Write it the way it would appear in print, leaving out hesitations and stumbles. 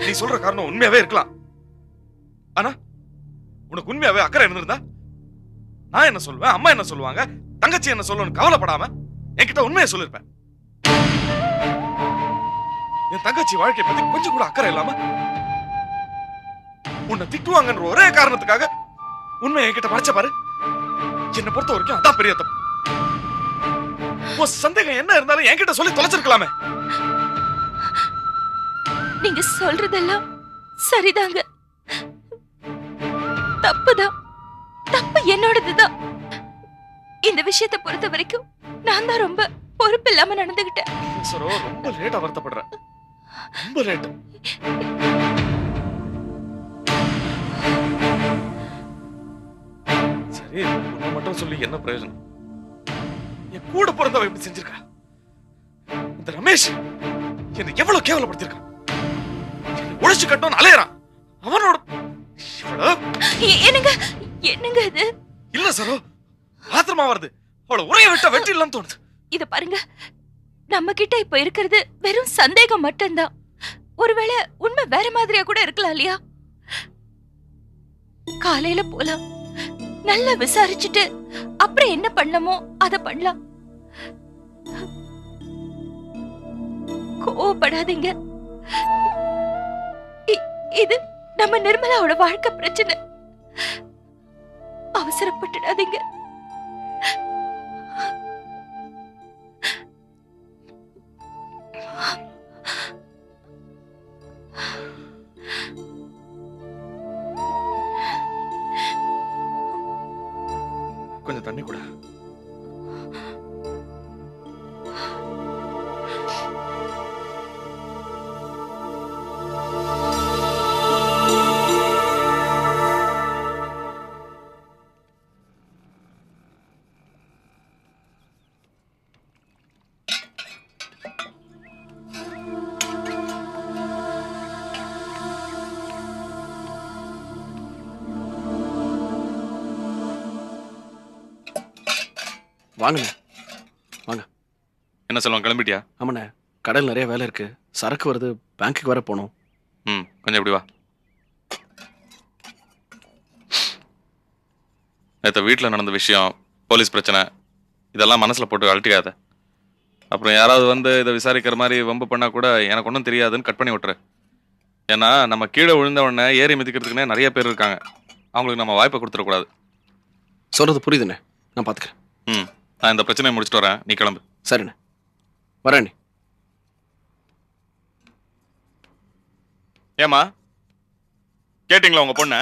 நீ சொல்ற காரணம் உண்மையாவே இருக்கலாம். ஆனா உனக்கு உண்மையாவே அக்கறை இருந்திருந்தா நான் என்ன சொல்லுவேன், அம்மா என்ன சொல்லுவாங்க, தங்கச்சி என்ன சொல்லணும்னு கவலைப்படாம என்கிட்ட உண்மையை சொல்லிருப்பேன். என் தங்கச்சி வாழ்க்கை பத்தி கொஞ்சம் கூட அக்கறை இல்லாம உன்னை திட்டுவாங்கன்ற ஒரே காரணத்துக்காக உண்மையை என்கிட்ட மறைச்ச பாரு. என்னை பொறுத்த வரைக்கும் அதான் பெரிய தப்பு. உன் சந்தேகம் என்ன இருந்தாலும் என்கிட்ட சொல்லி தொலைச்சிருக்கலாமே. நீங்க சொல்றதெல்லாம் சரிதாங்க. தப்புதான், தப்பு என்னோடதுதான். இந்த விஷயத்தை பொறுத்த வரைக்கும் நான் தான் ரொம்ப பொறுப்பு இல்லாம நடந்துகிட்டேன். சரோ, ரொம்ப லேட்டா வருத்தப்படுற. ரொம்ப லேட். சரி, உன்னை மட்டும் சொல்லி என்ன பிரயோஜனம்? என் கூட பிறந்தவ எப்படி செஞ்சிருக்கா? இந்த ரமேஷ் என்ன எவ்வளவு கேவலப்படுத்திருக்கான். ஒழிச்சு கட்டணும் அலையறான். அவனோட என்னங்க என்னங்க இது? இல்ல சரோ, ஆத்திரமா வருது. அவளை உரைய விட்ட வெற்றி இல்லன்னு தோணுது. இத பாருங்க, நம்ம கிட்ட இப்ப இருக்கிறது வெறும் சந்தேகம் மட்டும்தான். ஒருவேளை உண்மை வேற மாதிரியா கூட இருக்கலாம் இல்லையா? காலையில போலாம், நல்லா விசாரிச்சுட்டு அப்புறம் என்ன பண்ணமோ அத பண்ணலாம். கோவப்படாதீங்க. இது நம்ம நிர்மலாவோட வாழ்க்கை பிரச்சனை. அவசரப்பட்டுடாதீங்க. கொஞ்சம் தண்ணி கூட. வாங்கண்ணே, வாங்க. என்ன சொல்லுவாங்க, கிளம்பிட்டியா? ஆமாண்ணே, கடையில் நிறைய வேலை இருக்கு. சரக்கு வருது, பேங்க்குக்கு வர போகணும். கொஞ்சம் இப்படி வா. நேற்று வீட்டில் நடந்த விஷயம், போலீஸ் பிரச்சனை, இதெல்லாம் மனசில் போட்டு அழட்டிக்காத. அப்புறம் யாராவது வந்து இதை விசாரிக்கிற மாதிரி வம்பு பண்ணால் கூட எனக்கு ஒன்றும் தெரியாதுன்னு கட் பண்ணி விட்டுரு. ஏன்னா நம்ம கீழே விழுந்த உடனே ஏறி மிதிக்கிறதுக்குன்னே நிறைய பேர் இருக்காங்க. அவங்களுக்கு நம்ம வாய்ப்பை கொடுத்துடக்கூடாது. சொல்கிறது புரியுதுண்ணே, நான் பார்த்துக்கிறேன். நான் இந்த பிரச்சனையை முடிச்சுட்டு வரேன், நீ கிளம்பு. சரிண்ணே, வரேண்ணே. ஏமா கேட்டீங்களா உங்க பொண்ண?